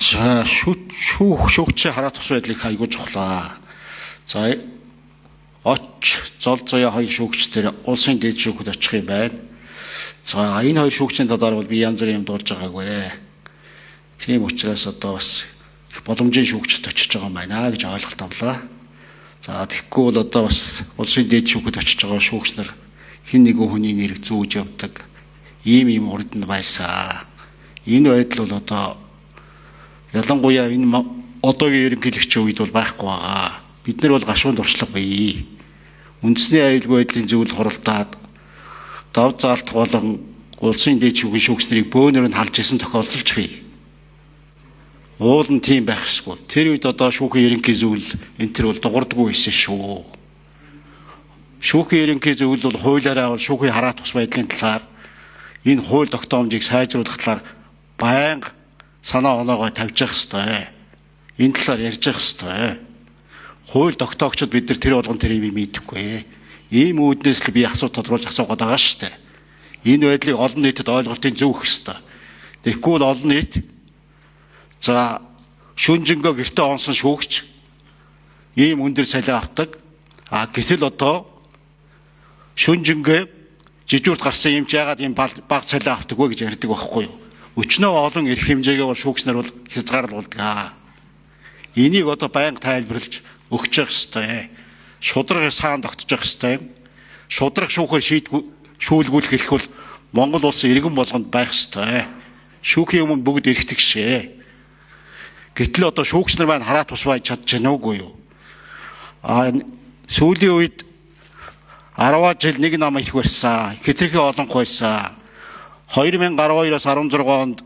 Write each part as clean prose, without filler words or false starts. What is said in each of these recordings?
За шүүгчийн хараат тус байдлыг айгүй чухлаа. За зол зоё хоёр шүүгчдэр улсын дээд шүүхэд очих юм байна. За энэ хоёр шүүгчийн талаар бол би янз бүрийн юм дуулж байгаагүй. Тийм учраас одоо бас боломжийн шүүгчд очиж байгаа юм байна гэж ойлголт авлаа. За тэгэхгүй бол одоо бас улсын дээд шүүхэд очиж байгаа шүүгч нар хэн нэгэн хүний нэрийг зүүж явдаг ийм урд нь байсан. Энэ байдал бол одоо ялангуяа энэ одоогийн ерөнхийлөгчийн үед бол байхгүй байгаа. Бид нар бол гашуунд орчлого бий. Үндэсний аюулгүй байдлын зөвлөл хуралдаад зав заалт болон улсын дээд шүүхийн шүүгчнэрийг бөөнөр нь халж исэн тохиолдолч бий. Уул нь тийм байх ёсгүй. Тэр үед одоо шүүхийн ерөнхий зөвлөл энэ төр бол дуурдаггүй байсан шүү. Шүүхийн ерөнхий зөвлөл бол хуулиараа бол шүүхийн хараат тус байдлын талаар энэ хууль тогтоомжийг сайжруулах талаар байнга санаа оноогоо тавьж явах ёстой. Энэ талаар ярьж явах ёстой. Хууль тогтоогчид бид нар тэр болгон тэр юм мэдхгүй. Ийм үүднээс л би асуулт тодруулж асуугаад байгаа шүү дээ. Энэ байдлыг олон нийтэд ойлголтын зөв өгөх ёстой. Тэгэхгүй бол олон нийт за шүнжэнгөө гэртээ онсон шүүгч ийм өндөр салиа авдаг. Гэтэл одоо шүнжэнгөө жижүүрт гарсан юм чи яагаад ийм бага салиа авдаг вэ гэж ярьдаг байхгүй юу? Өчнөө олон эрх хэмжээгээ бол шүүгч нар бол хязгаарлуулдаг. Энийг одоо байнга тайлбарлаж өгч явах ёстой. Шударга саан тогтож явах ёстой. Шударга шүүхээр шүүлгүүлэх эрх бол Монгол улсын иргэн болгонд байх ёстой. Шүүхийн өмнө бүгд эрхтэг шээ. Гэтэл одоо шүүгч нар маань хараат тус байж чадж байна уугүй юу? Сүүлийн үед 10 жил нэг нам их барьсан. Хэтэрхий олонх байсан. 2012-оос 16 онд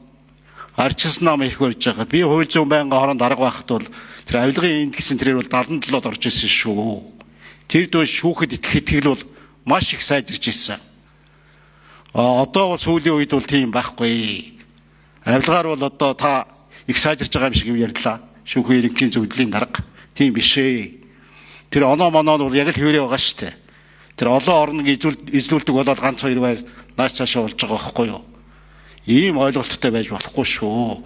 арчилсан нам их барьж байгаа. Би хууль зүйн байнгын хооронд арга байхад бол тэр авилгын энд гэсэн тэрээр бол 77-д орж ирсэн шүү. Тэр дөө шүүхэд итгэл бол маш их сайжирч ирсэн. Одоо бол сүүлийн үед бол тийм байхгүй. Авилгаар бол одоо та их сайжирч байгаа юм шиг ярьлаа. Шүүхийн ерөнхий зөвлөлийн дарга. Тийм биш ээ. Тэр оноо моноо бол яг л хэвээрээ байгаа шүү дээ. Тэр олон орныг эзлүүлдэг болоод ганц хоёр байр нааш цаашаа болж байгаа байхгүй юу? Ийм ойлголттой байж болохгүй шүү.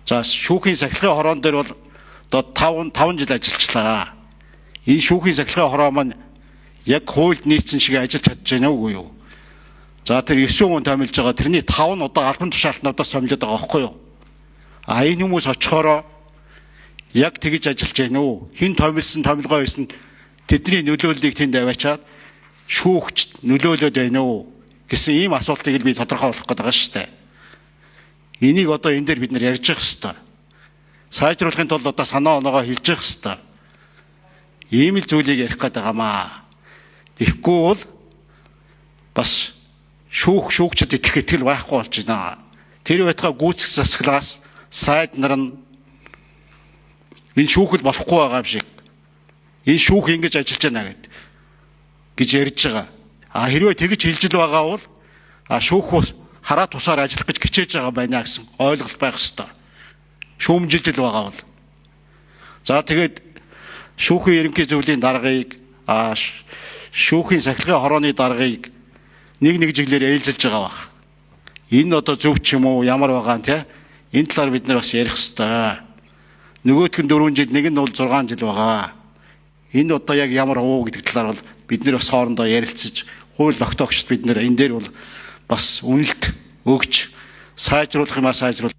За шүүхийн сахилгын хороон дээр бол одоо 5 жил ажиллачлаа. Энэ шүүхийн сахилгын хороо маань яг хуульд нийцсэн шиг ажиллаж чадж байна уугүй юу? За тэр 9 хүн томилж байгаа. Тэрний 5 нь одоо албан тушаалтнуудаас томилоод байгаа байхгүй юу? Энэ хүмүүс очихороо яг тэгж ажиллаж байна уу? Хин томилсон томилгоо байсан тэдний нөлөөллийг тэнд аваачаад шүүгчд нөлөөлөд байна уу гэсэн ийм асуултыг би тодорхойлох гээд байгаа шүү дээ. Энийг одоо энэ дээр бид нар ярьж явах хэрэгтэй. Сайжруулахын тулд одоо санаа оноогоо хэлж явах хэрэгтэй. Ийм л зүйлийг ярих гээд байгаамаа. Тэгэхгүй бол бас шүүгчд итгэл байхгүй болж байна. Тэр байтугай гүйцэх засаглаас сайд нар нь энэ шүүхэд болохгүй байгаа юм шиг энэ шүүх ингэж ажиллаж байна гэж ярьж байгаа. Хэрвээ тэгж хэлж л байгаа бол шүүх хараат тусаар ажиллах гэж хичээж байгаа байна гэсэн ойлголт байх ёстой. Шүүмжилж л байгаа бол. За тэгээд шүүхийн ерөнхий зөвлөлийн даргыг шүүхийн сахилгын хорооны даргыг нэг жиглээр ээлжилж байгаа баг. Энэ одоо зөв ч юм уу ямар байгаа нь те энэ талаар бид нар бас ярих ёстой. Нөгөөх нь 4 жил, нэг нь бол 6 жил байгаа. Энэ одоо яг ямар уу гэдэг талаар бол бид нэр бас хоорондоо ярилцаж хууль тогтоогчд бид нэр энэ дээр бол бас үнэлт өгч сайжруулах юмаа сайжруулах